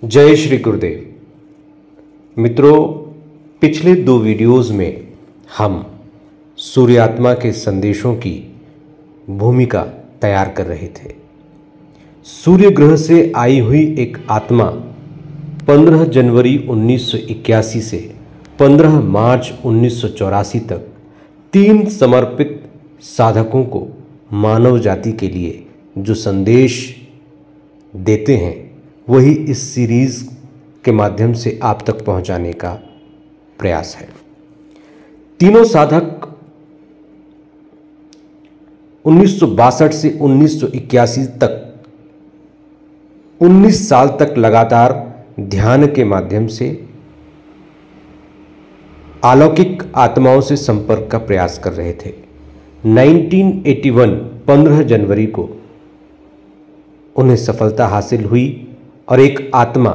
जय श्री गुरुदेव। मित्रों, पिछले 2 वीडियोज़ में हम सूर्यात्मा के संदेशों की भूमिका तैयार कर रहे थे। सूर्य ग्रह से आई हुई एक आत्मा 15 जनवरी 1981 से 15 मार्च 1984 तक 3 समर्पित साधकों को मानव जाति के लिए जो संदेश देते हैं वही इस सीरीज़ के माध्यम से आप तक पहुंचाने का प्रयास है। तीनों साधक 1962 से 1981 तक 19 साल तक लगातार ध्यान के माध्यम से अलौकिक आत्माओं से संपर्क का प्रयास कर रहे थे। 1981 15 जनवरी को उन्हें सफलता हासिल हुई और एक आत्मा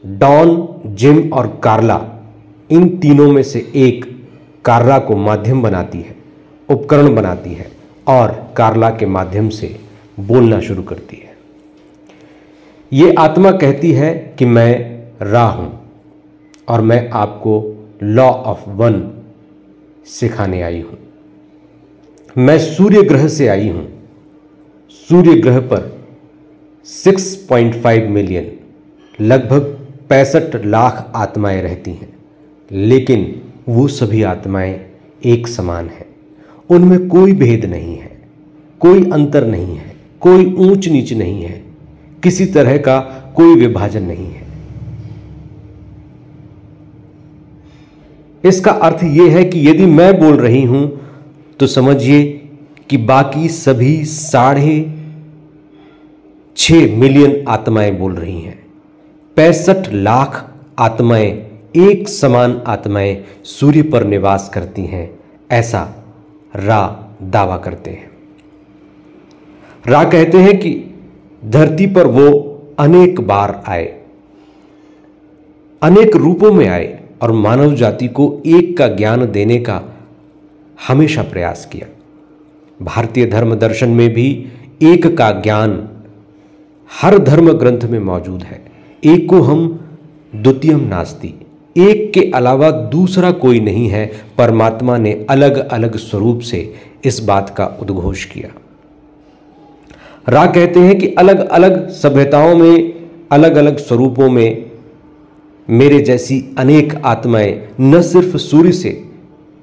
डॉन, जिम और कार्ला, इन तीनों में से एक कार्ला को माध्यम बनाती है, उपकरण बनाती है और कार्ला के माध्यम से बोलना शुरू करती है। ये आत्मा कहती है कि मैं रा हूं और मैं आपको लॉ ऑफ वन सिखाने आई हूं। मैं सूर्य ग्रह से आई हूं। सूर्य ग्रह पर 6.5 मिलियन, लगभग 65 लाख आत्माएं रहती हैं, लेकिन वो सभी आत्माएं एक समान हैं। उनमें कोई भेद नहीं है, कोई अंतर नहीं है, कोई ऊंच नीच नहीं है, किसी तरह का कोई विभाजन नहीं है। इसका अर्थ यह है कि यदि मैं बोल रही हूं तो समझिए कि बाकी सभी 6.5 मिलियन आत्माएं बोल रही हैं। 65 लाख आत्माएं, एक समान आत्माएं सूर्य पर निवास करती हैं, ऐसा रा दावा करते हैं। रा कहते हैं कि धरती पर वो अनेक बार आए, अनेक रूपों में आए और मानव जाति को एक का ज्ञान देने का हमेशा प्रयास किया। भारतीय धर्म दर्शन में भी एक का ज्ञान हर धर्म ग्रंथ में मौजूद है। एक को हम द्वितीयम नास्ति, एक के अलावा दूसरा कोई नहीं है। परमात्मा ने अलग अलग स्वरूप से इस बात का उद्घोष किया। रा कहते हैं कि अलग अलग सभ्यताओं में, अलग अलग स्वरूपों में मेरे जैसी अनेक आत्माएं न सिर्फ सूर्य से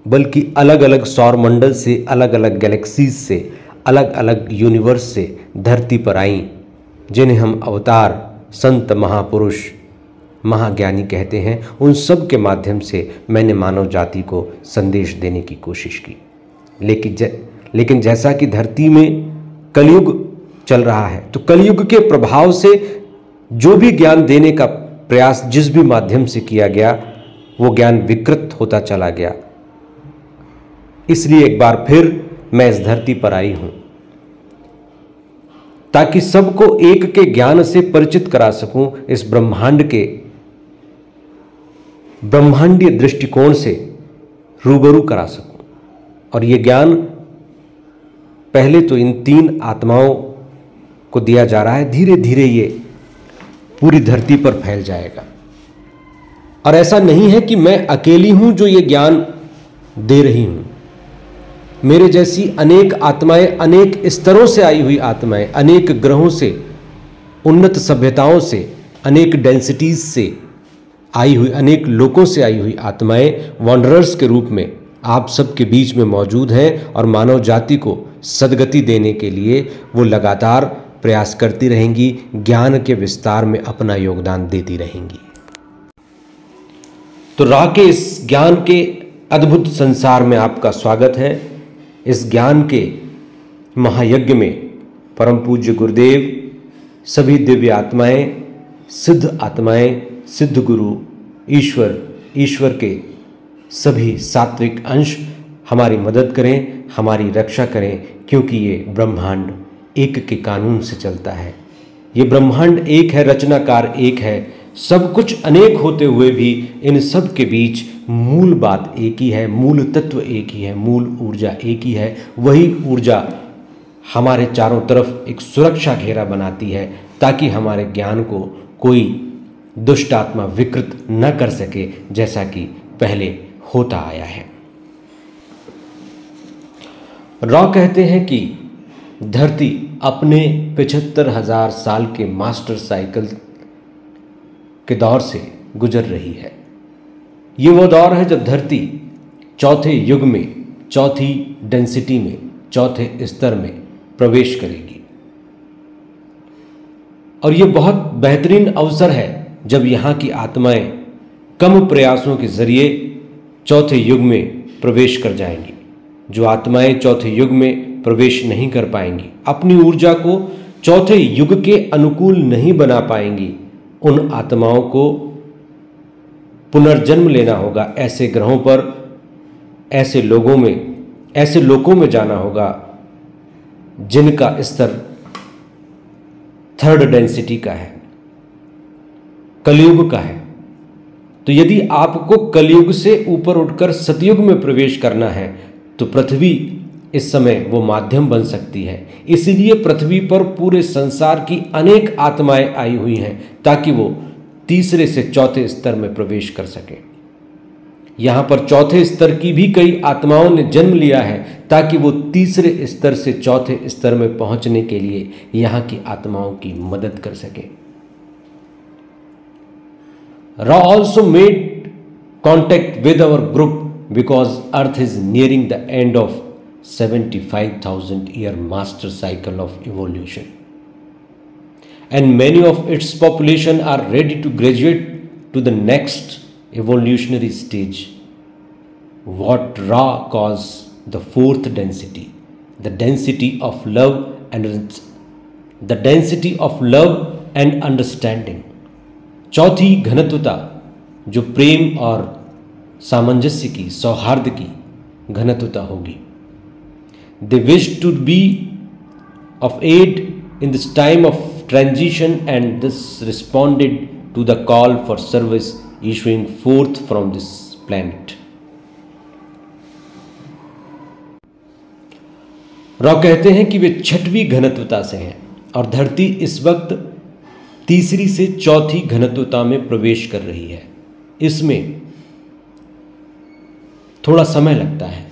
बल्कि अलग अलग सौर मंडल से, अलग अलग गैलेक्सीज से, अलग अलग यूनिवर्स से धरती पर आईं, जिन्हें हम अवतार, संत, महापुरुष, महाज्ञानी कहते हैं। उन सब के माध्यम से मैंने मानव जाति को संदेश देने की कोशिश की। लेकिन जैसा कि धरती में कलयुग चल रहा है, तो कलयुग के प्रभाव से जो भी ज्ञान देने का प्रयास जिस भी माध्यम से किया गया, वो ज्ञान विकृत होता चला गया। इसलिए एक बार फिर मैं इस धरती पर आई हूं ताकि सबको एक के ज्ञान से परिचित करा सकूं, इस ब्रह्मांड के ब्रह्मांडीय दृष्टिकोण से रूबरू करा सकूं। और ये ज्ञान पहले तो इन 3 आत्माओं को दिया जा रहा है, धीरे धीरे ये पूरी धरती पर फैल जाएगा। और ऐसा नहीं है कि मैं अकेली हूं जो ये ज्ञान दे रही हूं। मेरे जैसी अनेक आत्माएं, अनेक स्तरों से आई हुई आत्माएं, अनेक ग्रहों से, उन्नत सभ्यताओं से, अनेक डेंसिटीज से आई हुई, अनेक लोकों से आई हुई आत्माएं वॉन्डरर्स के रूप में आप सबके बीच में मौजूद हैं और मानव जाति को सद्गति देने के लिए वो लगातार प्रयास करती रहेंगी, ज्ञान के विस्तार में अपना योगदान देती रहेंगी। तो रा के इस ज्ञान के अद्भुत संसार में आपका स्वागत है। इस ज्ञान के महायज्ञ में परम पूज्य गुरुदेव, सभी दिव्य आत्माएं, सिद्ध आत्माएं, सिद्ध गुरु, ईश्वर के सभी सात्विक अंश हमारी मदद करें, हमारी रक्षा करें, क्योंकि ये ब्रह्मांड एक के कानून से चलता है। ये ब्रह्मांड एक है, रचनाकार एक है। सब कुछ अनेक होते हुए भी इन सब के बीच मूल बात एक ही है, मूल तत्व एक ही है, मूल ऊर्जा एक ही है। वही ऊर्जा हमारे चारों तरफ एक सुरक्षा घेरा बनाती है, ताकि हमारे ज्ञान को कोई दुष्ट आत्मा विकृत न कर सके, जैसा कि पहले होता आया है। रॉ कहते हैं कि धरती अपने 75,000 साल के मास्टर साइकिल के दौर से गुजर रही है। ये वो दौर है जब धरती चौथे युग में, चौथी डेंसिटी में, चौथे स्तर में प्रवेश करेगी। और ये बहुत बेहतरीन अवसर है जब यहाँ की आत्माएं कम प्रयासों के जरिए चौथे युग में प्रवेश कर जाएंगी। जो आत्माएं चौथे युग में प्रवेश नहीं कर पाएंगी, अपनी ऊर्जा को चौथे युग के अनुकूल नहीं बना पाएंगी, उन आत्माओं को पुनर्जन्म लेना होगा। ऐसे ग्रहों पर, ऐसे लोगों में जाना होगा जिनका स्तर थर्ड डेंसिटी का है, कलयुग का है। तो यदि आपको कलयुग से ऊपर उठकर सतयुग में प्रवेश करना है तो पृथ्वी इस समय वो माध्यम बन सकती है। इसीलिए पृथ्वी पर पूरे संसार की अनेक आत्माएं आई हुई हैं ताकि वो तीसरे से चौथे स्तर में प्रवेश कर सकें। यहाँ पर चौथे स्तर की भी कई आत्माओं ने जन्म लिया है ताकि वो तीसरे स्तर से चौथे स्तर में पहुंचने के लिए यहाँ की आत्माओं की मदद कर सकें। Ra also made contact with our group because Earth is nearing the end of 75,000 year master cycle of evolution, and many of its population are ready to graduate to the next evolutionary stage, what Ra calls the fourth density, the density of love and understanding. चौथी घनत्वता जो प्रेम और सामंजस्य की, सौहार्द की घनत्वता होगी। They wish to be of aid in this time of transition and thus responded to the call for service issuing forth from this planet. Raw कहते हैं कि वे छठवीं घनत्वता से हैं और धरती इस वक्त तीसरी से चौथी घनत्वता में प्रवेश कर रही है। इसमें थोड़ा समय लगता है,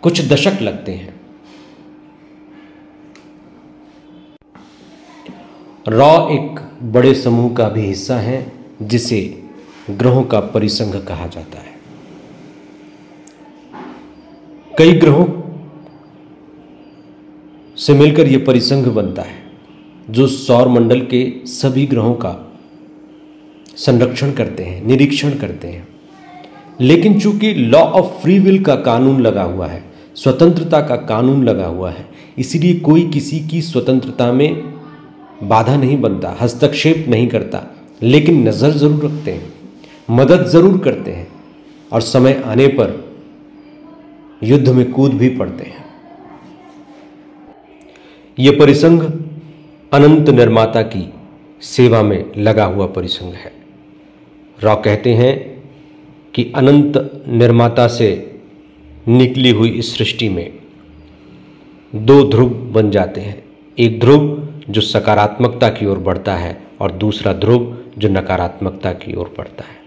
कुछ दशक लगते हैं। रॉ एक बड़े समूह का भी हिस्सा है जिसे ग्रहों का परिसंघ कहा जाता है। कई ग्रहों से मिलकर यह परिसंघ बनता है जो सौर मंडल के सभी ग्रहों का संरक्षण करते हैं, निरीक्षण करते हैं। लेकिन चूंकि लॉ ऑफ फ्री विल का कानून लगा हुआ है, स्वतंत्रता का कानून लगा हुआ है, इसीलिए कोई किसी की स्वतंत्रता में बाधा नहीं बनता, हस्तक्षेप नहीं करता, लेकिन नज़र ज़रूर रखते हैं, मदद ज़रूर करते हैं और समय आने पर युद्ध में कूद भी पड़ते हैं। यह परिसंघ अनंत निर्माता की सेवा में लगा हुआ परिसंघ है। रॉ कहते हैं कि अनंत निर्माता से निकली हुई इस सृष्टि में दो ध्रुव बन जाते हैं। एक ध्रुव जो सकारात्मकता की ओर बढ़ता है और दूसरा ध्रुव जो नकारात्मकता की ओर बढ़ता है।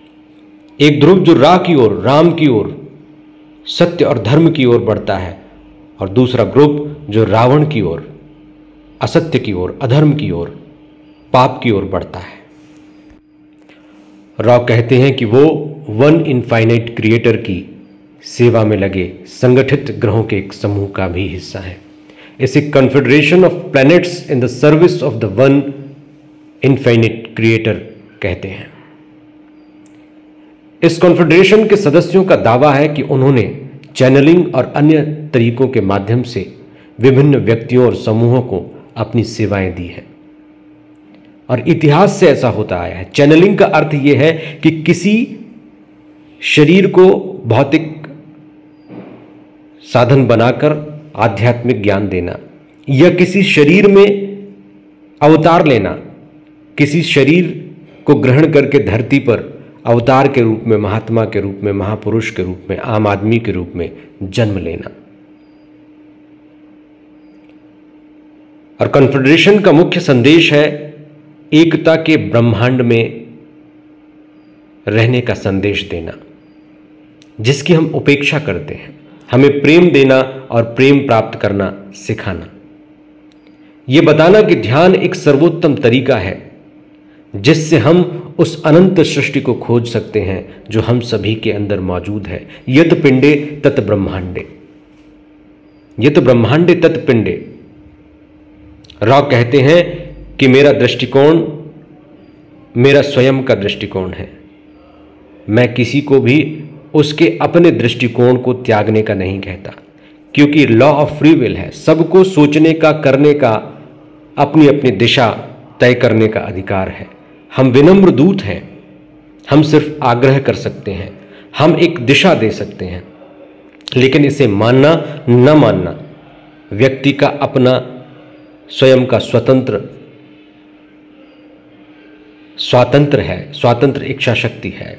एक ध्रुव जो रा की ओर, राम की ओर, सत्य और धर्म की ओर बढ़ता है और दूसरा ग्रुप जो रावण की ओर, असत्य की ओर, अधर्म की ओर, पाप की ओर बढ़ता है। रॉ कहते हैं कि वो वन इनफाइनाइट क्रिएटर की सेवा में लगे संगठित ग्रहों के एक समूह का भी हिस्सा है। इसे confederation of planets in the service of the one infinite creator कहते हैं। इस कॉन्फेडरेशन के सदस्यों का दावा है कि उन्होंने चैनलिंग और अन्य तरीकों के माध्यम से विभिन्न व्यक्तियों और समूहों को अपनी सेवाएं दी हैं और इतिहास से ऐसा होता आया है। चैनलिंग का अर्थ यह है कि किसी शरीर को भौतिक साधन बनाकर आध्यात्मिक ज्ञान देना या किसी शरीर में अवतार लेना, किसी शरीर को ग्रहण करके धरती पर अवतार के रूप में, महात्मा के रूप में, महापुरुष के रूप में, आम आदमी के रूप में जन्म लेना। और कॉन्फेडरेशन का मुख्य संदेश है एकता के ब्रह्मांड में रहने का संदेश देना, जिसकी हम उपेक्षा करते हैं, हमें प्रेम देना और प्रेम प्राप्त करना सिखाना, यह बताना कि ध्यान एक सर्वोत्तम तरीका है जिससे हम उस अनंत सृष्टि को खोज सकते हैं जो हम सभी के अंदर मौजूद है। यत पिंडे तत ब्रह्मांडे, यत ब्रह्मांडे तत पिंडे। रॉ कहते हैं कि मेरा दृष्टिकोण मेरा स्वयं का दृष्टिकोण है, मैं किसी को भी उसके अपने दृष्टिकोण को त्यागने का नहीं कहता, क्योंकि लॉ ऑफ फ्री विल है, सबको सोचने का, करने का, अपनी अपनी दिशा तय करने का अधिकार है। हम विनम्र दूत हैं, हम सिर्फ आग्रह कर सकते हैं, हम एक दिशा दे सकते हैं, लेकिन इसे मानना न मानना व्यक्ति का अपना स्वयं का स्वातंत्र है, स्वातंत्र इच्छा शक्ति है।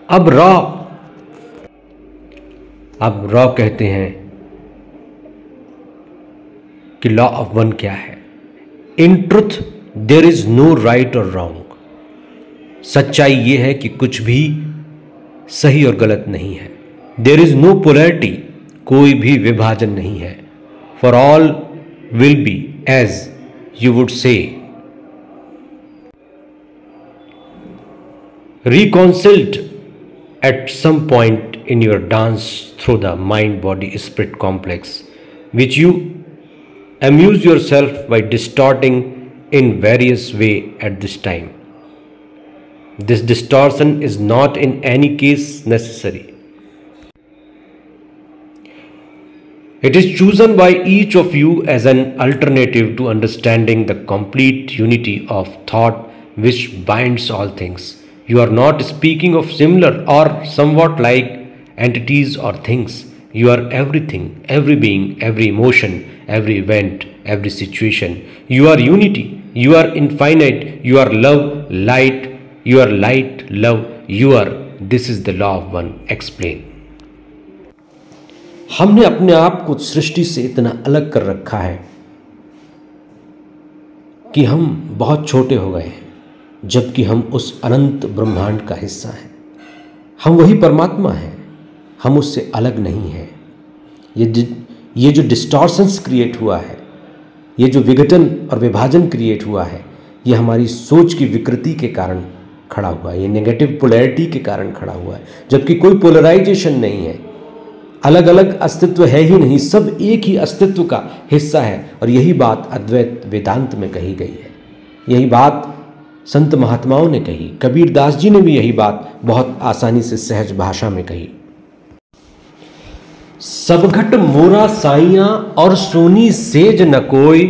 अब रॉ कहते हैं कि लॉ ऑफ वन क्या है। In truth there is no right और रॉन्ग। सच्चाई यह है कि कुछ भी सही और गलत नहीं है। देयर इज नो पोलैरिटी, कोई भी विभाजन नहीं है। For all will be as you would say. Reconciled at some point in your dance through the mind-body spirit complex, which you amuse yourself by distorting in various way at this time. This distortion is not in any case necessary. It is chosen by each of you as an alternative to understanding the complete unity of thought which binds all things. You are not speaking of similar or somewhat like entities or things. You are everything, every being, every emotion, every event, every situation. You are unity. You are infinite. You are love, light. You are light, love. You are. This is the law of one. Explain. हमने अपने आप को सृष्टि से इतना अलग कर रखा है कि हम बहुत छोटे हो गए हैं, जबकि हम उस अनंत ब्रह्मांड का हिस्सा हैं। हम वही परमात्मा हैं, हम उससे अलग नहीं हैं। ये जो डिस्टॉर्शंस क्रिएट हुआ है, ये जो विघटन और विभाजन क्रिएट हुआ है, ये हमारी सोच की विकृति के कारण खड़ा हुआ है, ये नेगेटिव पोलैरिटी के कारण खड़ा हुआ है, जबकि कोई पोलराइजेशन नहीं है, अलग अलग अस्तित्व है ही नहीं, सब एक ही अस्तित्व का हिस्सा है। और यही बात अद्वैत वेदांत में कही गई है, यही बात संत महात्माओं ने कही, कबीर दास जी ने भी यही बात बहुत आसानी से सहज भाषा में कही। सब घट मोरा साइयां और सोनी सेज न कोय,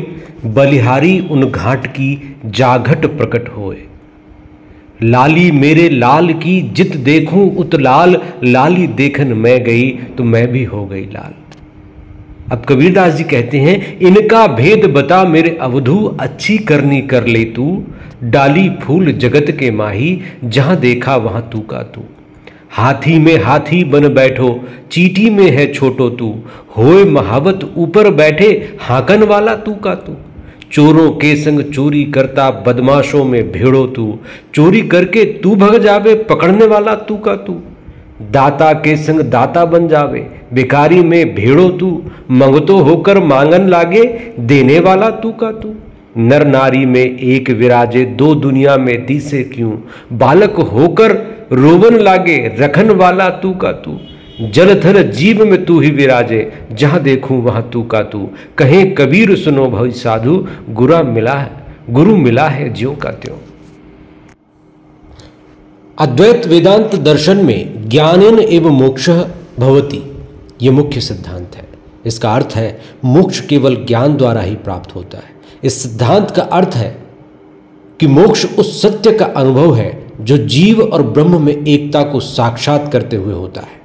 बलिहारी उन घाट की जाघट प्रकट होए। लाली मेरे लाल की जित देखूं उत लाल, लाली देखन मैं गई तो मैं भी हो गई लाल। अब कबीरदास जी कहते हैं, इनका भेद बता मेरे अवधू, अच्छी करनी कर ले तू, डाली फूल जगत के माही, जहां देखा वहां तू का तू। हाथी में हाथी बन बैठो, चीटी में है छोटो तू, होए महावत ऊपर बैठे, हाकन वाला तू का तू। चोरों के संग चोरी करता, बदमाशों में भेड़ो तू, चोरी करके तू भग जावे, पकड़ने वाला तू का तू। दाता के संग दाता बन जावे, भिखारी में भेड़ो तू, मंगतो होकर मांगन लागे, देने वाला तू का तू। नर नारी में एक विराजे, दो दुनिया में दिसे क्यों, बालक होकर रोवन लागे, रखन वाला तू का तू। जलधर जीव में तू ही विराजे, जहां देखूं वहां तू का तू। कहे कबीर सुनो भई साधु, गुरु मिला है ज्यों का त्यों। अद्वैत वेदांत दर्शन में ज्ञानेन एवं मोक्षः भवति, ये मुख्य सिद्धांत है। इसका अर्थ है मोक्ष केवल ज्ञान द्वारा ही प्राप्त होता है। इस सिद्धांत का अर्थ है कि मोक्ष उस सत्य का अनुभव है जो जीव और ब्रह्म में एकता को साक्षात करते हुए होता है।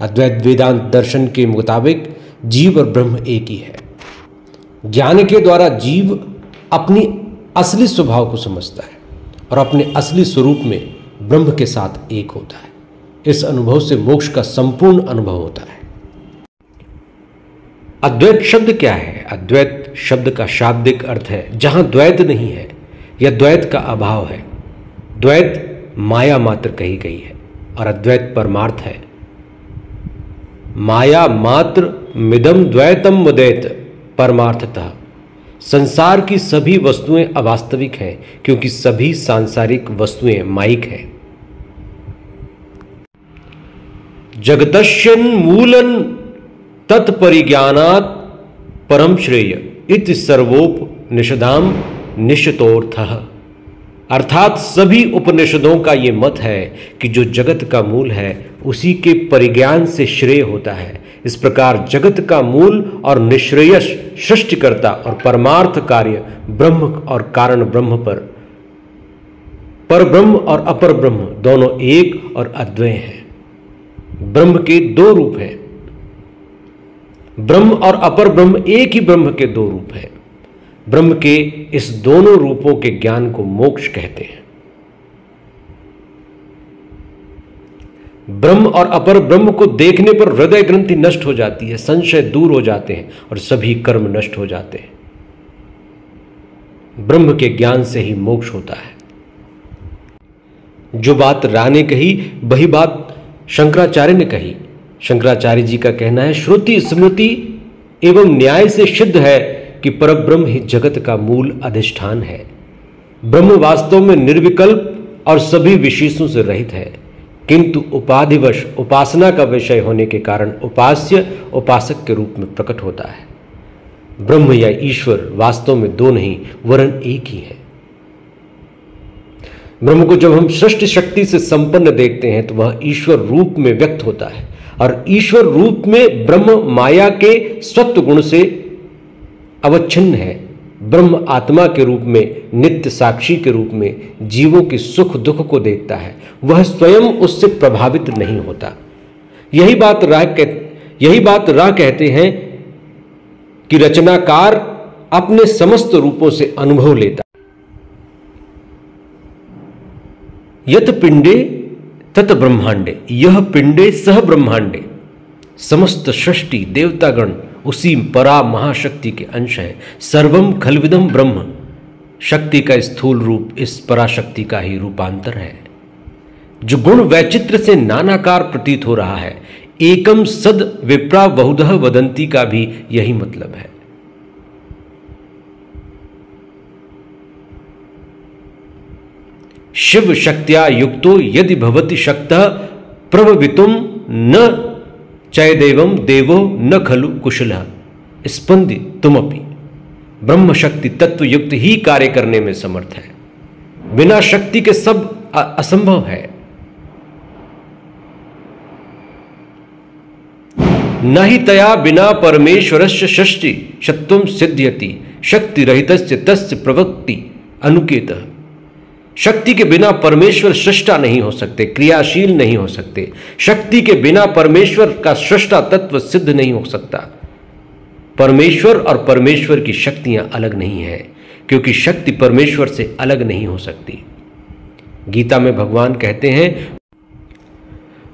अद्वैत वेदांत दर्शन के मुताबिक जीव और ब्रह्म एक ही है। ज्ञान के द्वारा जीव अपनी असली स्वभाव को समझता है और अपने असली स्वरूप में ब्रह्म के साथ एक होता है। इस अनुभव से मोक्ष का संपूर्ण अनुभव होता है। अद्वैत शब्द क्या है? अद्वैत शब्द का शाब्दिक अर्थ है जहां द्वैत नहीं है या द्वैत का अभाव है। द्वैत माया मात्र कही गई है और अद्वैत परमार्थ है। माया मात्र मिदम द्वैतम मुदैत परमार्थतः। संसार की सभी वस्तुएं अवास्तविक हैं क्योंकि सभी सांसारिक वस्तुएं मायिक हैं। जगतस्यन् मूलं तत्परिज्ञानात् परम श्रेय इति सर्वोपनिषदाम निश्चितोर्थः। अर्थात सभी उपनिषदों का ये मत है कि जो जगत का मूल है उसी के परिज्ञान से श्रेय होता है। इस प्रकार जगत का मूल और निश्रेयस सृष्टिकर्ता और परमार्थ कार्य ब्रह्म और कारण ब्रह्म पर ब्रह्म और अपर ब्रह्म दोनों एक और अद्वय हैं। ब्रह्म के दो रूप हैं। ब्रह्म और अपर ब्रह्म एक ही ब्रह्म के दो रूप हैं। ब्रह्म के इस दोनों रूपों के ज्ञान को मोक्ष कहते हैं। ब्रह्म और अपर ब्रह्म को देखने पर हृदय ग्रंथि नष्ट हो जाती है, संशय दूर हो जाते हैं और सभी कर्म नष्ट हो जाते हैं। ब्रह्म के ज्ञान से ही मोक्ष होता है। जो बात रा ने कही वही बात शंकराचार्य ने कही। शंकराचार्य जी का कहना है, श्रुति स्मृति एवं न्याय से सिद्ध है कि परब्रह्म ही जगत का मूल अधिष्ठान है। ब्रह्म वास्तव में निर्विकल्प और सभी विशेषों से रहित है, किंतु उपाधिवश उपासना का विषय होने के कारण उपास्य उपासक के रूप में प्रकट होता है। ब्रह्म या ईश्वर वास्तव में दो नहीं वरन एक ही है। ब्रह्म को जब हम सृष्टि शक्ति से संपन्न देखते हैं तो वह ईश्वर रूप में व्यक्त होता है और ईश्वर रूप में ब्रह्म माया के सत्व गुण से अवच्छिन्न है। ब्रह्म आत्मा के रूप में नित्य साक्षी के रूप में जीवों के सुख दुख को देखता है। वह स्वयं उससे प्रभावित नहीं होता। यही बात राह कहते हैं कि रचनाकार अपने समस्त रूपों से अनुभव लेता। यत पिंडे तत ब्रह्मांडे, यह पिंडे सह ब्रह्मांडे। समस्त सृष्टि देवतागण उसी परा महाशक्ति के अंश है। सर्वम खलविदम ब्रह्म, शक्ति का स्थूल रूप इस पराशक्ति का ही रूपांतर है। जो गुण वैचित्र से नानाकार प्रतीत हो रहा है, एकम सद विप्रा बहुधः वदंती का भी यही मतलब है। शिव शक्त्या युक्तो यदि भवति शक्तः प्रभवितुम न चैदेवम देवो न खलु कुशलः स्पंदि तुमपि। ब्रह्म शक्ति तत्व युक्त ही कार्य करने में समर्थ है। बिना शक्ति के सब असंभव है। न ही तया बिना परमेश्वरस्य षष्टि शत्वं सिद्ध्यति शक्ति रहितस्य तस्य प्रवक्ति अनुकेतः। शक्ति के बिना परमेश्वर सृष्टा नहीं हो सकते, क्रियाशील नहीं हो सकते। शक्ति के बिना परमेश्वर का सृष्टा तत्व सिद्ध नहीं हो सकता। परमेश्वर और परमेश्वर की शक्तियां अलग नहीं है क्योंकि शक्ति परमेश्वर से अलग नहीं हो सकती। गीता में भगवान कहते हैं,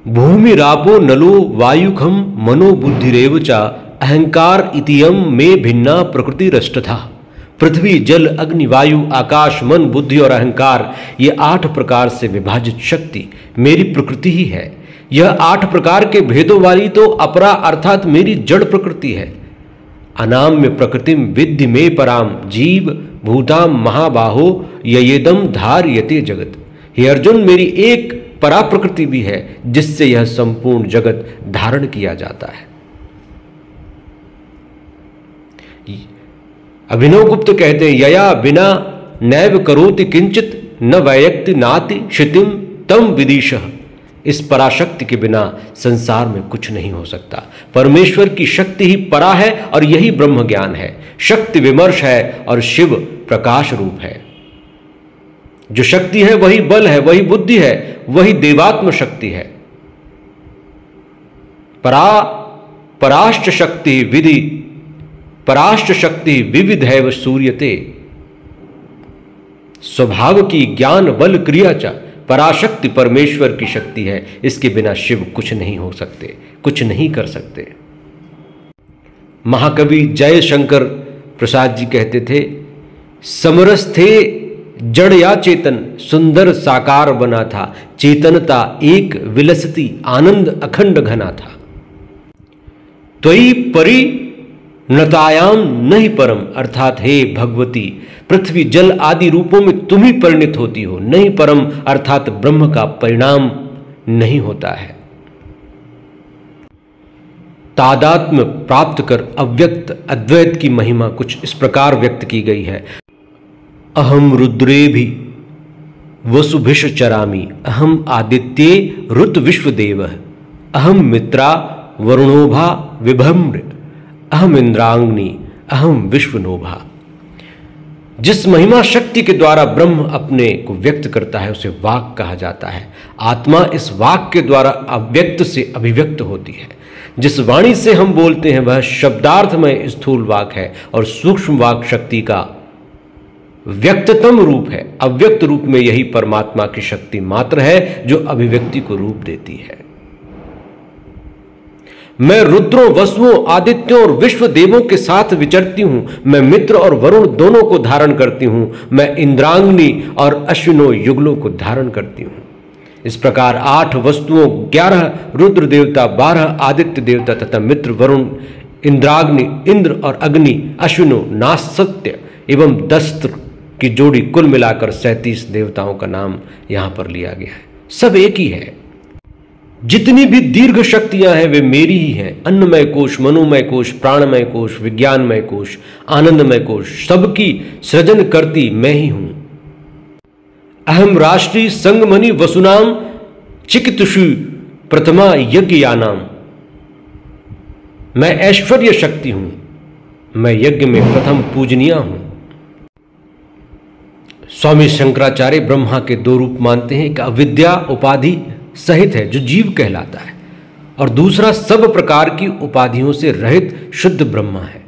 भूमि रापो नलो वायुखम मनो बुद्धिरेव च अहंकार इतियम में भिन्ना प्रकृतिरष्टथा। पृथ्वी जल अग्नि वायु आकाश मन बुद्धि और अहंकार, ये 8 प्रकार से विभाजित शक्ति मेरी प्रकृति ही है। यह 8 प्रकार के भेदों वाली तो अपरा अर्थात मेरी जड़ प्रकृति है। अनाम्य प्रकृतिम विद्धि में पराम जीव भूताम महाबाहो ययेदम धार्यते जगत। हे अर्जुन, मेरी एक परा प्रकृति भी है जिससे यह संपूर्ण जगत धारण किया जाता है। अभिनव गुप्त कहते हैं, यया बिना नैव करोति किंचित न वैयक्ति नाति क्षितिम तम विदिशः। इस पराशक्ति के बिना संसार में कुछ नहीं हो सकता। परमेश्वर की शक्ति ही परा है और यही ब्रह्म ज्ञान है। शक्ति विमर्श है और शिव प्रकाश रूप है। जो शक्ति है वही बल है, वही बुद्धि है, वही देवात्म शक्ति है। पराश्च शक्ति विधि पराश्च शक्ति विविधैव सूर्यते। स्वभाव की ज्ञान बल क्रिया च पराशक्ति परमेश्वर की शक्ति है। इसके बिना शिव कुछ नहीं हो सकते, कुछ नहीं कर सकते। महाकवि जयशंकर प्रसाद जी कहते थे, समरस थे जड़ या चेतन, सुंदर साकार बना था, चेतनता एक विलसती, आनंद अखंड घना था। त्वयि परिणतायाम नहीं परम, अर्थात हे भगवती, पृथ्वी जल आदि रूपों में तुम ही परिणित होती हो, नहीं परम अर्थात ब्रह्म का परिणाम नहीं होता है। तादात्म्य प्राप्त कर अव्यक्त अद्वैत की महिमा कुछ इस प्रकार व्यक्त की गई है। अहम रुद्रे भी वसुभिष चरामि, अहम आदित्ये ऋत विश्वदेव, अहम मित्रा वरुणोभा विभ्रम्र, अहम इंद्रांग्नि अहम विश्वनोभा। जिस महिमा शक्ति के द्वारा ब्रह्म अपने को व्यक्त करता है उसे वाक कहा जाता है। आत्मा इस वाक के द्वारा अव्यक्त से अभिव्यक्त होती है। जिस वाणी से हम बोलते हैं वह शब्दार्थमय स्थूल वाक है और सूक्ष्म वाक शक्ति का व्यक्ततम रूप है। अव्यक्त रूप में यही परमात्मा की शक्ति मात्र है जो अभिव्यक्ति को रूप देती है। मैं रुद्रों, वसुओं, आदित्यों और विश्व देवों के साथ विचरती हूं। मैं मित्र और वरुण दोनों को धारण करती हूं। मैं इंद्रांग्नि और अश्विनों युगलों को धारण करती हूं। इस प्रकार 8 वस्तुओं, 11 रुद्र देवता, 12 आदित्य देवता तथा मित्र, वरुण, इंद्राग्नि, इंद्र और अग्नि, अश्विनों, नासत्य एवं दस्त्र की जोड़ी, कुल मिलाकर 37 देवताओं का नाम यहां पर लिया गया है। सब एक ही है। जितनी भी दीर्घ शक्तियां हैं वे मेरी ही हैं। अन्नमय कोश, मनोमय कोश, प्राणमय कोश, विज्ञानमय कोश, आनंदमय कोश, सबकी सृजन करती मैं ही हूं। अहम राष्ट्री संगमणि वसुनाम चिकितुषु प्रथमा यज्ञयानाम। मैं ऐश्वर्य शक्ति हूं, मैं यज्ञ में प्रथम पूजनीय हूं। स्वामी शंकराचार्य ब्रह्मा के 2 रूप मानते हैं। एक अविद्या उपाधि सहित है जो जीव कहलाता है, और दूसरा सब प्रकार की उपाधियों से रहित शुद्ध ब्रह्मा है।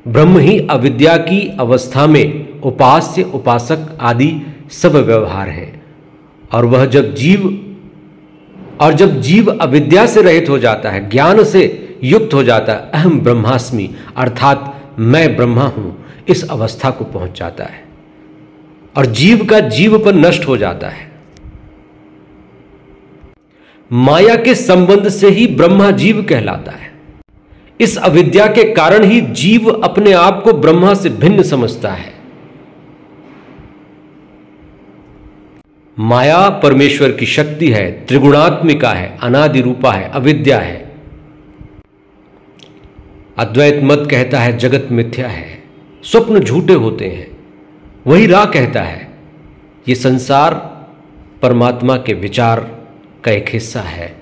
ब्रह्म ही अविद्या की अवस्था में उपास्य, उपासक आदि सब व्यवहार है। और वह जब जीव अविद्या से रहित हो जाता है, ज्ञान से युक्त हो जाता है, अहम ब्रह्मास्मि अर्थात मैं ब्रह्मा हूं, इस अवस्था को पहुंच जाता है और जीव का जीवपन नष्ट हो जाता है। माया के संबंध से ही ब्रह्मा जीव कहलाता है। इस अविद्या के कारण ही जीव अपने आप को ब्रह्मा से भिन्न समझता है। माया परमेश्वर की शक्ति है, त्रिगुणात्मिका है, अनादि रूपा है, अविद्या है। अद्वैत मत कहता है जगत मिथ्या है, स्वप्न झूठे होते हैं। वही राह कहता है ये संसार परमात्मा के विचार का एक हिस्सा है।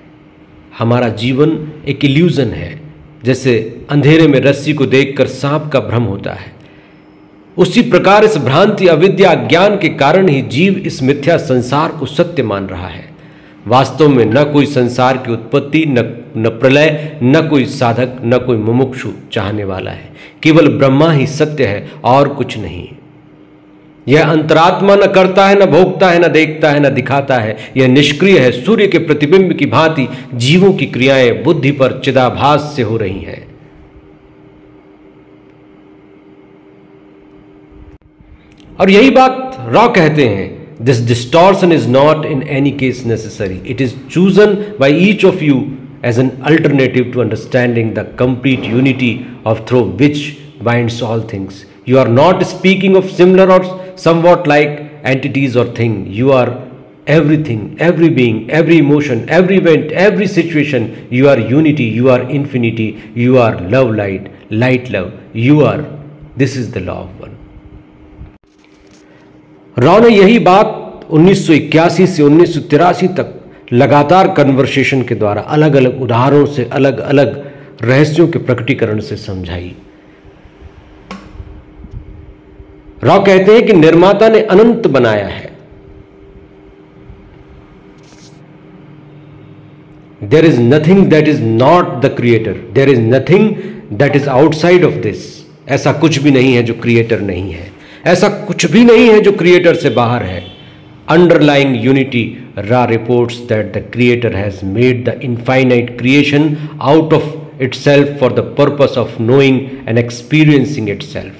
हमारा जीवन एक इल्यूजन है। जैसे अंधेरे में रस्सी को देखकर सांप का भ्रम होता है, उसी प्रकार इस भ्रांति, अविद्या, ज्ञान के कारण ही जीव इस मिथ्या संसार को सत्य मान रहा है। वास्तव में न कोई संसार की उत्पत्ति, न प्रलय, न कोई साधक, न कोई मुमुक्षु चाहने वाला है। केवल ब्रह्मा ही सत्य है और कुछ नहीं। यह अंतरात्मा न करता है, न भोगता है, न देखता है, न दिखाता है। यह निष्क्रिय है। सूर्य के प्रतिबिंब की भांति जीवों की क्रियाएं बुद्धि पर चिदाभास से हो रही हैं। और यही बात रॉ कहते हैं, this distortion is not in any case necessary, it is chosen by each of you as an alternative to understanding the complete unity of through which binds all things. You are not speaking of similar or somewhat like entities or thing. You are everything, every being, every emotion, every event, every situation. You are unity, you are infinity, you are love light, light love. You are, this is the law of one. Raw ने यही बात 1981 से 1983 तक लगातार conversation के द्वारा अलग अलग उदाहरणों से, अलग अलग रहस्यों के प्रकटीकरण से समझाई। रॉ कहते हैं कि निर्माता ने अनंत बनाया है। There is nothing that is not the creator, there is nothing that is outside of this. ऐसा कुछ भी नहीं है जो क्रिएटर नहीं है, ऐसा कुछ भी नहीं है जो क्रिएटर से बाहर है। Underlying unity, Ra reports that the creator has made the infinite creation out of itself for the purpose of knowing and experiencing itself.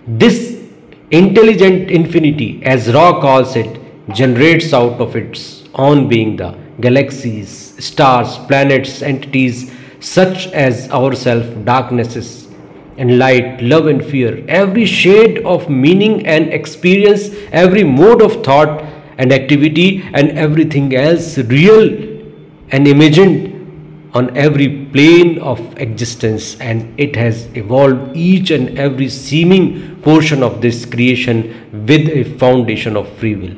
This intelligent infinity, as Ra calls it, generates out of its own being the galaxies, stars, planets, entities such as ourself, darknesses and light, love and fear, every shade of meaning and experience, every mode of thought and activity, and everything else real and imagined on every plane of existence. And it has evolved each and every seeming portion of this creation with a foundation of free will,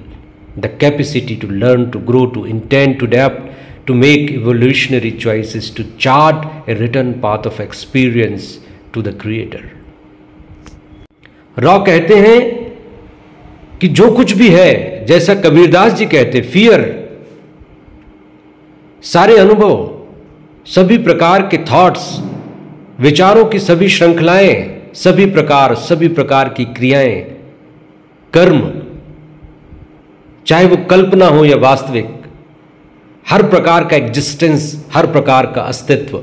the capacity to learn, to grow, to intend, to adapt, to make evolutionary choices, to chart a written path of experience to the Creator. Raw कहते हैं कि जो कुछ भी है, जैसा कबीरदास जी कहते, fear, सारे अनुभव, सभी प्रकार के थॉट्स, विचारों की सभी श्रृंखलाएं, सभी प्रकार की क्रियाएं, कर्म, चाहे वो कल्पना हो या वास्तविक, हर प्रकार का एग्जिस्टेंस, हर प्रकार का अस्तित्व,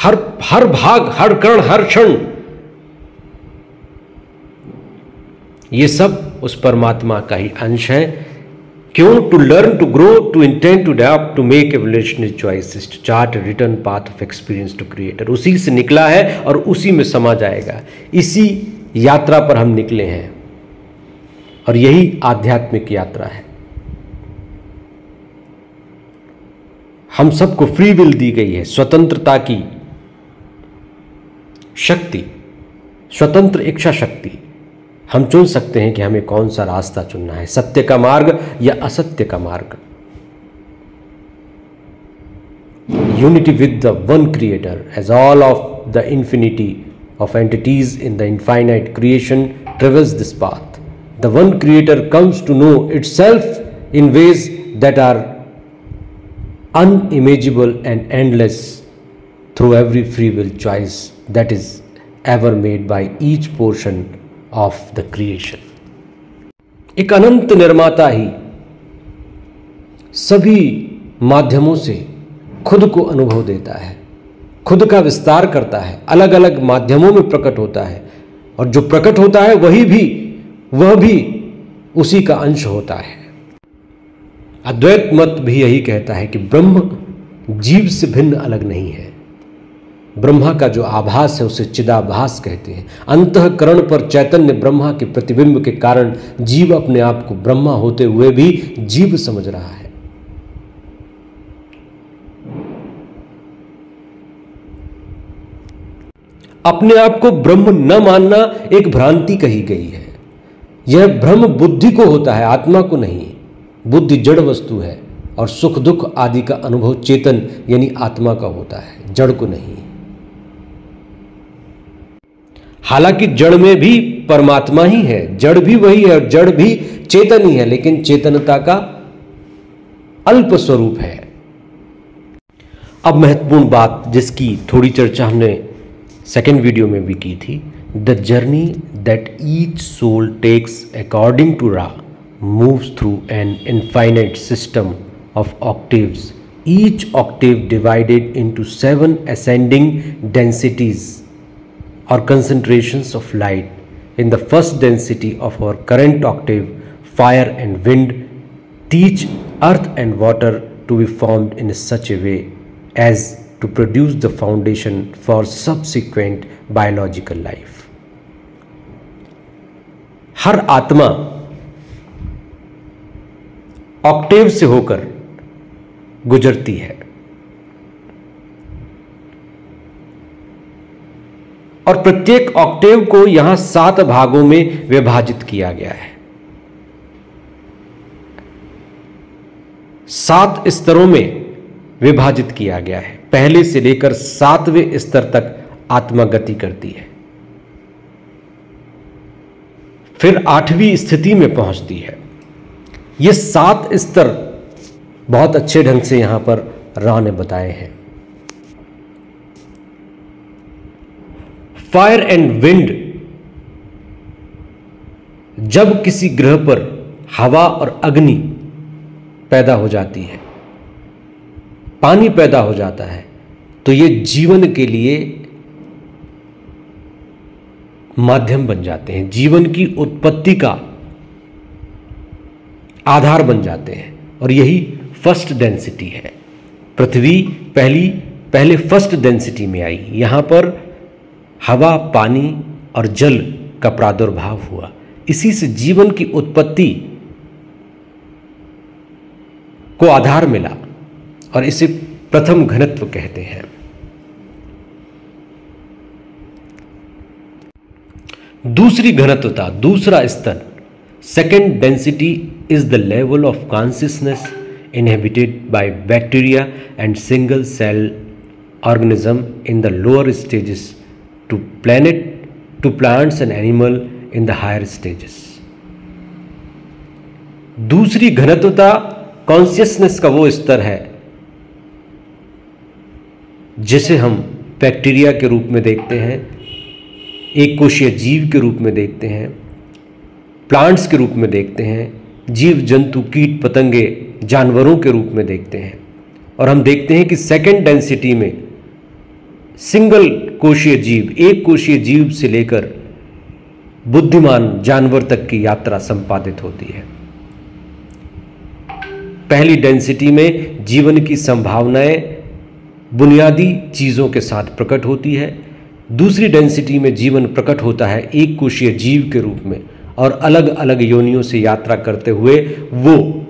हर भाग, हर कण, हर क्षण, ये सब उस परमात्मा का ही अंश है। क्यों? To learn, to grow, to intend, to adopt, to make evolutionary choices, to chart a return path of experience to creator. उसी से निकला है और उसी में समा जाएगा। इसी यात्रा पर हम निकले हैं और यही आध्यात्मिक यात्रा है। हम सबको फ्री विल दी गई है, स्वतंत्रता की शक्ति, स्वतंत्र इच्छा शक्ति। हम चुन सकते हैं कि हमें कौन सा रास्ता चुनना है, सत्य का मार्ग या असत्य का मार्ग। Unity with the one creator as all of the infinity of entities in the infinite creation travels this path. The one creator comes to know itself in ways that are unimaginable and endless through every free will choice that is ever made by each portion of the creation. एक अनंत निर्माता ही सभी माध्यमों से खुद को अनुभव देता है, खुद का विस्तार करता है, अलग अलग माध्यमों में प्रकट होता है, और जो प्रकट होता है वह भी उसी का अंश होता है। अद्वैत मत भी यही कहता है कि ब्रह्म जीव से भिन्न अलग नहीं है। ब्रह्मा का जो आभास है उसे चिदाभास कहते हैं। अंतःकरण पर चैतन्य ब्रह्मा के प्रतिबिंब के कारण जीव अपने आप को ब्रह्मा होते हुए भी जीव समझ रहा है। अपने आप को ब्रह्म न मानना एक भ्रांति कही गई है। यह भ्रम बुद्धि को होता है, आत्मा को नहीं। बुद्धि जड़ वस्तु है और सुख दुख आदि का अनुभव चेतन यानी आत्मा का होता है, जड़ को नहीं। हालांकि जड़ में भी परमात्मा ही है, जड़ भी वही है और जड़ भी चेतन ही है, लेकिन चेतनता का अल्प स्वरूप है। अब महत्वपूर्ण बात जिसकी थोड़ी चर्चा हमने सेकेंड वीडियो में भी की थी, the journey that each soul takes according to Ra moves through an infinite system of octaves, each octave divided into 7 ascending densities or concentrations of light. In the first density of our current octave, fire and wind teach earth and water to be formed in such a way as to produce the foundation for subsequent biological life. हर आत्मा Octave से होकर गुजरती है और प्रत्येक Octave को यहां 7 भागों में विभाजित किया गया है। 7 स्तरों में विभाजित किया गया है। पहले से लेकर 7वें स्तर तक आत्मा गति करती है, फिर 8वीं स्थिति में पहुंचती है। ये 7 स्तर बहुत अच्छे ढंग से यहां पर रा ने बताए हैं। फायर एंड विंड, जब किसी ग्रह पर हवा और अग्नि पैदा हो जाती है, पानी पैदा हो जाता है, तो ये जीवन के लिए माध्यम बन जाते हैं, जीवन की उत्पत्ति का आधार बन जाते हैं। और यही फर्स्ट डेंसिटी है। पृथ्वी पहले फर्स्ट डेंसिटी में आई। यहां पर हवा, पानी और जल का प्रादुर्भाव हुआ। इसी से जीवन की उत्पत्ति को आधार मिला और इसे प्रथम घनत्व कहते हैं। दूसरी घनत्वता, दूसरा स्तर, second density is the level of consciousness inhabited by bacteria and single cell organism in the lower stages to plants and animal in the higher stages। दूसरी घनत्वता कॉन्शियसनेस का वो स्तर है जिसे हम बैक्टीरिया के रूप में देखते हैं, एक कोशीय जीव के रूप में देखते हैं, प्लांट्स के रूप में देखते हैं, जीव जंतु, कीट पतंगे, जानवरों के रूप में देखते हैं। और हम देखते हैं कि सेकेंड डेंसिटी में सिंगल कोशीय जीव, एक कोशीय जीव से लेकर बुद्धिमान जानवर तक की यात्रा संपादित होती है। पहली डेंसिटी में जीवन की संभावनाएं बुनियादी चीजों के साथ प्रकट होती है। दूसरी डेंसिटी में जीवन प्रकट होता है एक कोशीय जीव के रूप में और अलग अलग योनियों से यात्रा करते हुए वो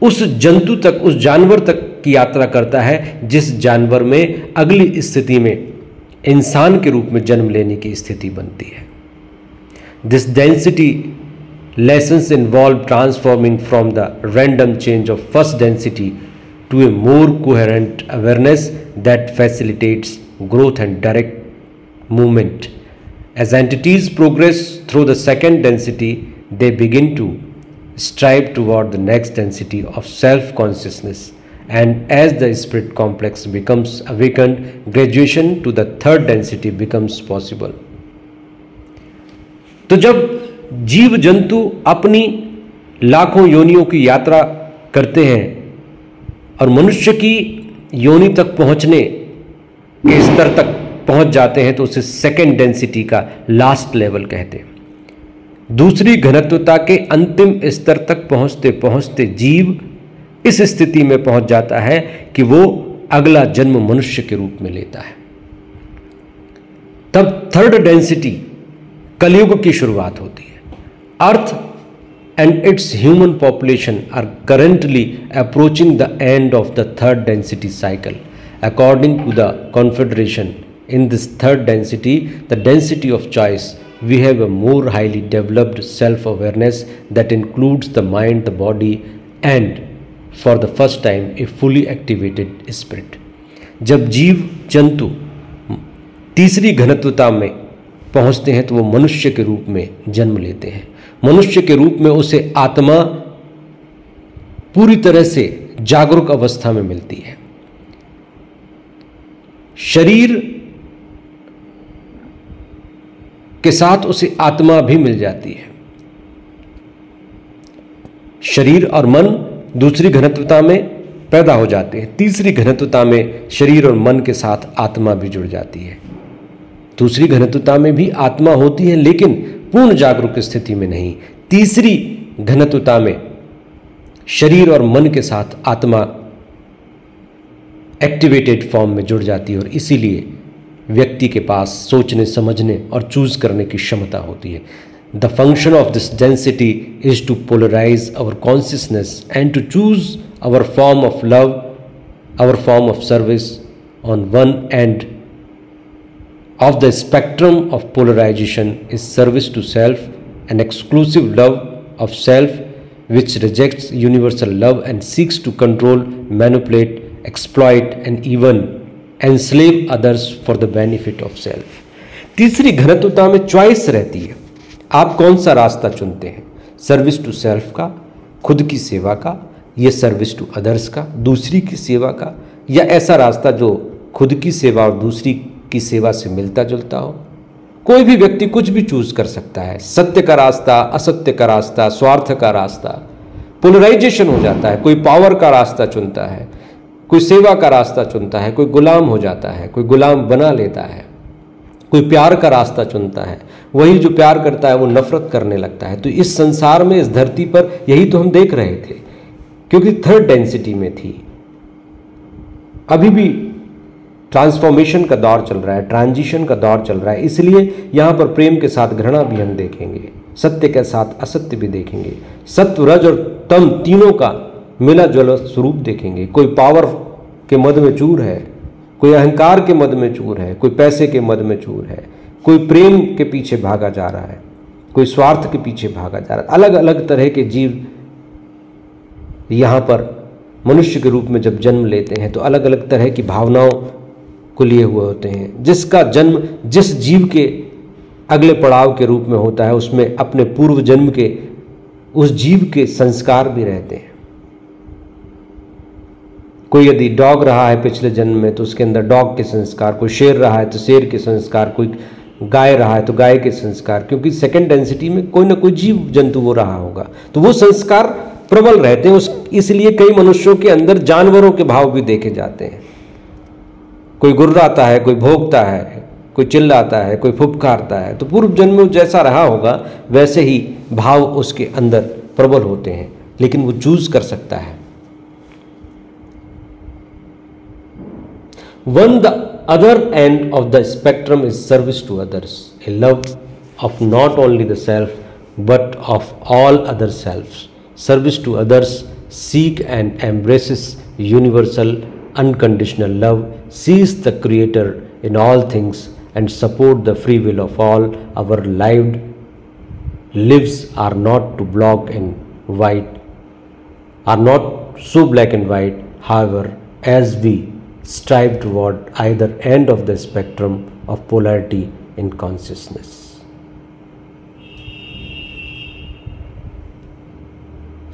उस जंतु तक, उस जानवर तक की यात्रा करता है जिस जानवर में अगली स्थिति में इंसान के रूप में जन्म लेने की स्थिति बनती है। This density lessons involve transforming from the random change of first density to a more coherent awareness that facilitates growth and direct movement. As entities progress through the second density, they begin to strive toward the next density of self-consciousness, and as the spirit complex becomes awakened, graduation to the third density becomes possible। तो जब जीव जंतु अपनी लाखों योनियों की यात्रा करते हैं और मनुष्य की योनि तक पहुंचने के स्तर तक पहुंच जाते हैं तो उसे सेकेंड डेंसिटी का लास्ट लेवल कहते हैं। दूसरी घनत्वता के अंतिम स्तर तक पहुंचते पहुंचते जीव इस स्थिति में पहुंच जाता है कि वो अगला जन्म मनुष्य के रूप में लेता है। तब थर्ड डेंसिटी कलयुग की शुरुआत होती है। Earth and its human population are currently approaching the end of the third density cycle. According to the Confederation, in this third density, the density of choice, we have a more highly developed self-awareness that includes the mind, the body, and for the first time a fully activated spirit। जब जीव जंतु तीसरी घनत्वता में पहुंचते हैं तो वो मनुष्य के रूप में जन्म लेते हैं। मनुष्य के रूप में उसे आत्मा पूरी तरह से जागरूक अवस्था में मिलती है। शरीर के साथ उसे आत्मा भी मिल जाती है। शरीर और मन दूसरी घनत्वता में पैदा हो जाते हैं। तीसरी घनत्वता में शरीर और मन के साथ आत्मा भी जुड़ जाती है। दूसरी घनत्वता में भी आत्मा होती है लेकिन पूर्ण जागरूक स्थिति में नहीं। तीसरी घनत्वता में शरीर और मन के साथ आत्मा एक्टिवेटेड फॉर्म में जुड़ जाती है और इसीलिए व्यक्ति के पास सोचने, समझने और चूज करने की क्षमता होती है। The function of this density is to polarise our consciousness and to choose our form of love, our form of service on one end of the spectrum of polarisation is service to self, an exclusive love of self which rejects universal love and seeks to control, manipulate, exploit and even enslave others for the benefit of self। तीसरी घनत्वता में choice रहती है, आप कौन सा रास्ता चुनते हैं, सर्विस टू सेल्फ का, खुद की सेवा का, या सर्विस टू अदर्स का, दूसरी की सेवा का, या ऐसा रास्ता जो खुद की सेवा और दूसरी की सेवा से मिलता जुलता हो। कोई भी व्यक्ति कुछ भी चूज कर सकता है, सत्य का रास्ता, असत्य का रास्ता, स्वार्थ का रास्ता, पोलराइजेशन हो जाता है। कोई पावर का रास्ता चुनता है, कोई सेवा का रास्ता चुनता है, कोई गुलाम हो जाता है, कोई गुलाम बना लेता है, कोई प्यार का रास्ता चुनता है, वही जो प्यार करता है वो नफरत करने लगता है। तो इस संसार में, इस धरती पर यही तो हम देख रहे थे, क्योंकि थर्ड डेंसिटी में थी। अभी भी ट्रांसफॉर्मेशन का दौर चल रहा है, ट्रांजिशन का दौर चल रहा है, इसलिए यहाँ पर प्रेम के साथ घृणा भी हम देखेंगे, सत्य के साथ असत्य भी देखेंगे, सत्व, रज और तम तीनों का मिला जुला स्वरूप देखेंगे। कोई पावर के मद में चूर है, कोई अहंकार के मद में चूर है, कोई पैसे के मद में चूर है, कोई प्रेम के पीछे भागा जा रहा है, कोई स्वार्थ के पीछे भागा जा रहा है। अलग अलग तरह के जीव यहाँ पर मनुष्य के रूप में जब जन्म लेते हैं तो अलग अलग तरह की भावनाओं को लिए हुए होते हैं। जिसका जन्म जिस जीव के अगले पड़ाव के रूप में होता है, उसमें अपने पूर्व जन्म के उस जीव के संस्कार भी रहते हैं। कोई यदि डॉग रहा है पिछले जन्म में तो उसके अंदर डॉग के संस्कार, कोई शेर रहा है तो शेर के संस्कार, कोई गाय रहा है तो गाय के संस्कार, क्योंकि सेकंड डेंसिटी में कोई ना कोई जीव जंतु वो रहा होगा, तो वो संस्कार प्रबल रहते हैं। इसलिए कई मनुष्यों के अंदर जानवरों के भाव भी देखे जाते हैं। कोई गुर्राता है, कोई भोंकता है, कोई चिल्लाता है, कोई फुफकारता है, तो पूर्व जन्म में जैसा रहा होगा वैसे ही भाव उसके अंदर प्रबल होते हैं, लेकिन वो चूज कर सकता है। One the other end of the spectrum is service to others, a love of not only the self but of all other selves. Service to others seek and embraces universal unconditional love, sees the Creator in all things and support the free will of all. Our lived lives are not to black and white, are not so black and white. However, as we strive toward either end of the spectrum of polarity in consciousness.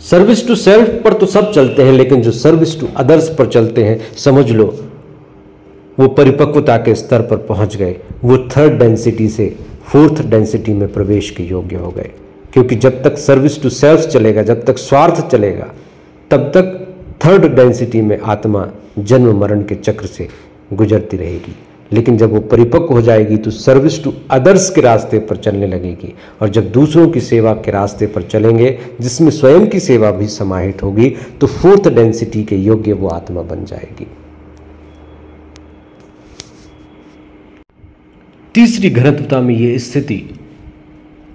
Service to self पर तो सब चलते हैं, लेकिन जो service to others पर चलते हैं, समझ लो वो परिपक्वता के स्तर पर पहुंच गए, वो थर्ड डेंसिटी से फोर्थ डेंसिटी में प्रवेश के योग्य हो गए। क्योंकि जब तक सर्विस टू सेल्फ चलेगा, जब तक स्वार्थ चलेगा, तब तक थर्ड डेंसिटी में आत्मा जन्म मरण के चक्र से गुजरती रहेगी। लेकिन जब वो परिपक्व हो जाएगी तो सर्विस टू अदर्स के रास्ते पर चलने लगेगी, और जब दूसरों की सेवा के रास्ते पर चलेंगे जिसमें स्वयं की सेवा भी समाहित होगी, तो फोर्थ डेंसिटी के योग्य वो आत्मा बन जाएगी। तीसरी घनत्वता में ये स्थिति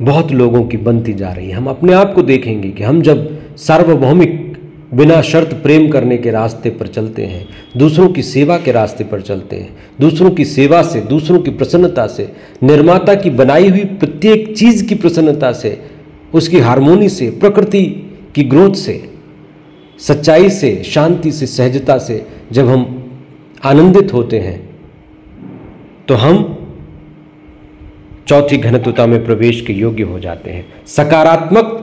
बहुत लोगों की बनती जा रही है। हम अपने आप को देखेंगे कि हम जब सार्वभौमिक बिना शर्त प्रेम करने के रास्ते पर चलते हैं, दूसरों की सेवा के रास्ते पर चलते हैं, दूसरों की सेवा से, दूसरों की प्रसन्नता से, निर्माता की बनाई हुई प्रत्येक चीज़ की प्रसन्नता से, उसकी हार्मोनी से, प्रकृति की ग्रोथ से, सच्चाई से, शांति से, सहजता से जब हम आनंदित होते हैं तो हम चौथी घनत्वता में प्रवेश के योग्य हो जाते हैं। सकारात्मक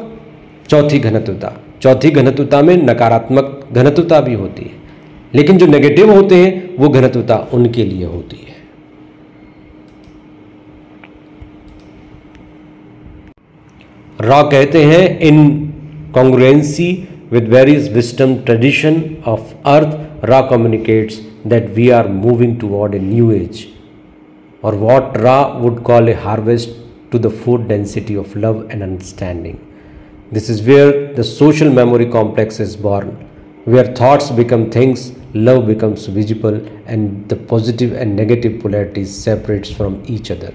चौथी घनत्वता। चौथी घनत्वता में नकारात्मक घनत्वता भी होती है, लेकिन जो नेगेटिव होते हैं वो घनत्वता उनके लिए होती है। रॉ कहते हैं, इन congruency with various wisdom tradition of earth, Ra communicates that we are moving toward a new age, or what Ra would call a harvest to the fourth density of love and understanding. This is where the social memory complex is born, where thoughts become things, love becomes visible, and the positive and negative polarities separates from each other.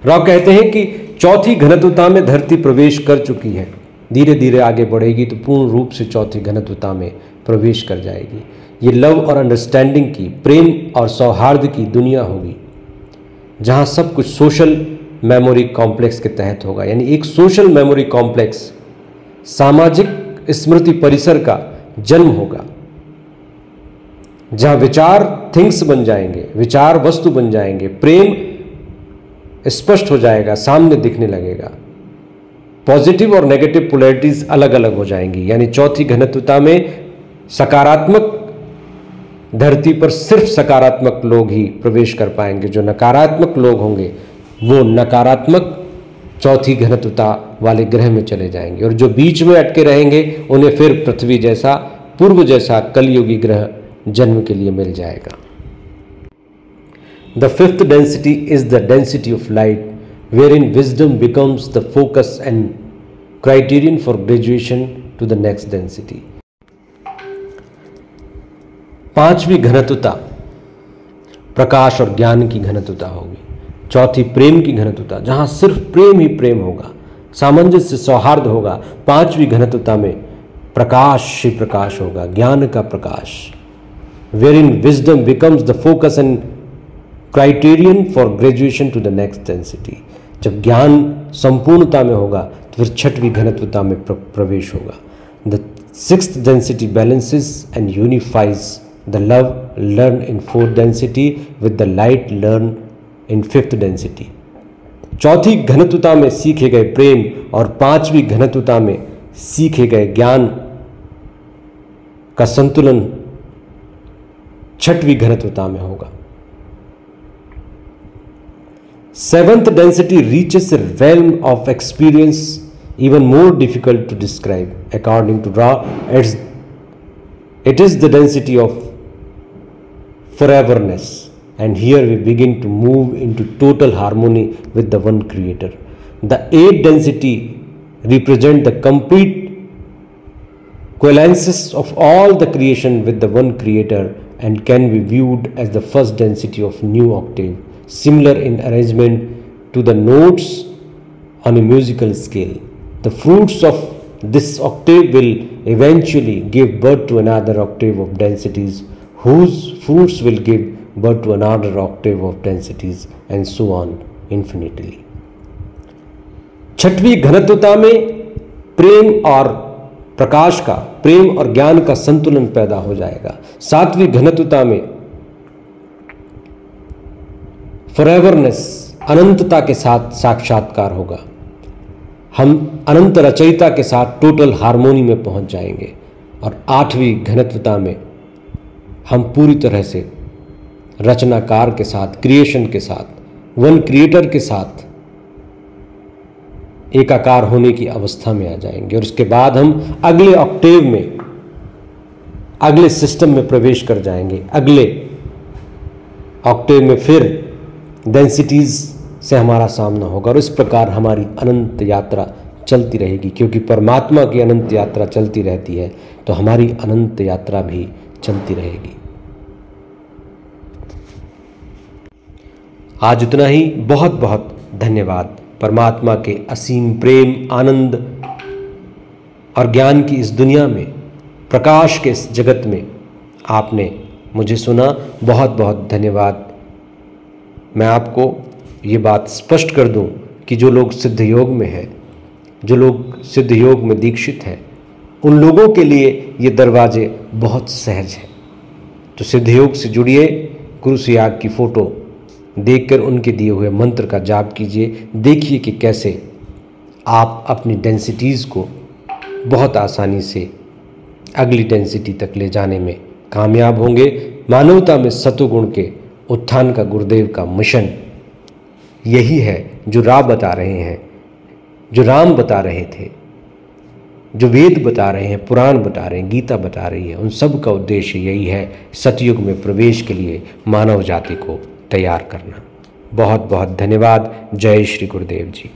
Ra कहते हैं कि चौथी घनत्वता में धरती प्रवेश कर चुकी है, धीरे धीरे आगे बढ़ेगी तो पूर्ण रूप से चौथी घनत्वता में प्रवेश कर जाएगी। ये लव और अंडरस्टैंडिंग की, प्रेम और सौहार्द की दुनिया होगी, जहाँ सब कुछ सोशल मेमोरी कॉम्प्लेक्स के तहत होगा। यानी एक सोशल मेमोरी कॉम्प्लेक्स, सामाजिक स्मृति परिसर का जन्म होगा, जहाँ विचार थिंग्स बन जाएंगे, विचार वस्तु बन जाएंगे, प्रेम स्पष्ट हो जाएगा, सामने दिखने लगेगा, पॉजिटिव और नेगेटिव पोलैरिटीज अलग अलग हो जाएंगी। यानी चौथी घनत्वता में सकारात्मक धरती पर सिर्फ सकारात्मक लोग ही प्रवेश कर पाएंगे, जो नकारात्मक लोग होंगे वो नकारात्मक चौथी घनत्वता वाले ग्रह में चले जाएंगे, और जो बीच में अटके रहेंगे उन्हें फिर पृथ्वी जैसा पूर्व जैसा कलयुगी ग्रह जन्म के लिए मिल जाएगा। The fifth density is the density of light, wherein wisdom becomes the focus and criterion for graduation to the next density. पांचवी घनत्वता प्रकाश और ज्ञान की घनत्वता होगी। चौथी प्रेम की घनत्वता, जहां सिर्फ प्रेम ही प्रेम होगा, सामंजस्य सौहार्द होगा। पांचवी घनत्वता में प्रकाश ही प्रकाश होगा, ज्ञान का प्रकाश। wherein wisdom becomes the focus and criterion for graduation to the next density. जब ज्ञान संपूर्णता में होगा तो फिर छठवीं घनत्वता में प्रवेश होगा। The sixth density balances and unifies the love learned in fourth density with the light learned in fifth density. चौथी घनत्वता में सीखे गए प्रेम और पांचवी घनत्वता में सीखे गए ज्ञान का संतुलन छठवीं घनत्वता में होगा। Seventh density reaches a realm of experience even more difficult to describe. According to Ra, it is the density of foreverness, and here we begin to move into total harmony with the one creator. The eighth density represents the complete coalescence of all the creation with the one creator and can be viewed as the first density of new octave, similar in arrangement to the notes on a musical scale. The fruits of this octave will eventually give birth to another octave of densities, whose fruits will give birth to another octave of densities, and so on infinitely. छठवीं घनत्वता में प्रेम और प्रकाश का, प्रेम और ज्ञान का संतुलन पैदा हो जाएगा। सातवीं घनत्वता में फॉरएवरनेस, अनंतता के साथ साक्षात्कार होगा। हम अनंत रचयिता के साथ टोटल हार्मोनी में पहुंच जाएंगे। और आठवीं घनत्वता में हम पूरी तरह से रचनाकार के साथ, क्रिएशन के साथ, वन क्रिएटर के साथ एकाकार होने की अवस्था में आ जाएंगे। और उसके बाद हम अगले ऑक्टेव में, अगले सिस्टम में प्रवेश कर जाएंगे। अगले ऑक्टेव में फिर डेंसिटीज से हमारा सामना होगा और इस प्रकार हमारी अनंत यात्रा चलती रहेगी। क्योंकि परमात्मा की अनंत यात्रा चलती रहती है तो हमारी अनंत यात्रा भी चलती रहेगी। आज इतना ही। बहुत बहुत धन्यवाद। परमात्मा के असीम प्रेम, आनंद और ज्ञान की इस दुनिया में, प्रकाश के इस जगत में आपने मुझे सुना। बहुत बहुत धन्यवाद। मैं आपको ये बात स्पष्ट कर दूं कि जो लोग सिद्ध योग में हैं, जो लोग सिद्ध योग में दीक्षित हैं, उन लोगों के लिए ये दरवाजे बहुत सहज हैं। तो सिद्ध योग से जुड़िए, गुरु से याग की फ़ोटो देखकर उनके दिए हुए मंत्र का जाप कीजिए। देखिए कि कैसे आप अपनी डेंसिटीज़ को बहुत आसानी से अगली डेंसिटी तक ले जाने में कामयाब होंगे। मानवता में सतोगुण के उत्थान का गुरुदेव का मिशन यही है, जो राम बता रहे हैं, जो राम बता रहे थे, जो वेद बता रहे हैं, पुराण बता रहे हैं, गीता बता रही है। उन सब का उद्देश्य यही है, सतयुग में प्रवेश के लिए मानव जाति को तैयार करना। बहुत बहुत धन्यवाद। जय श्री गुरुदेव जी।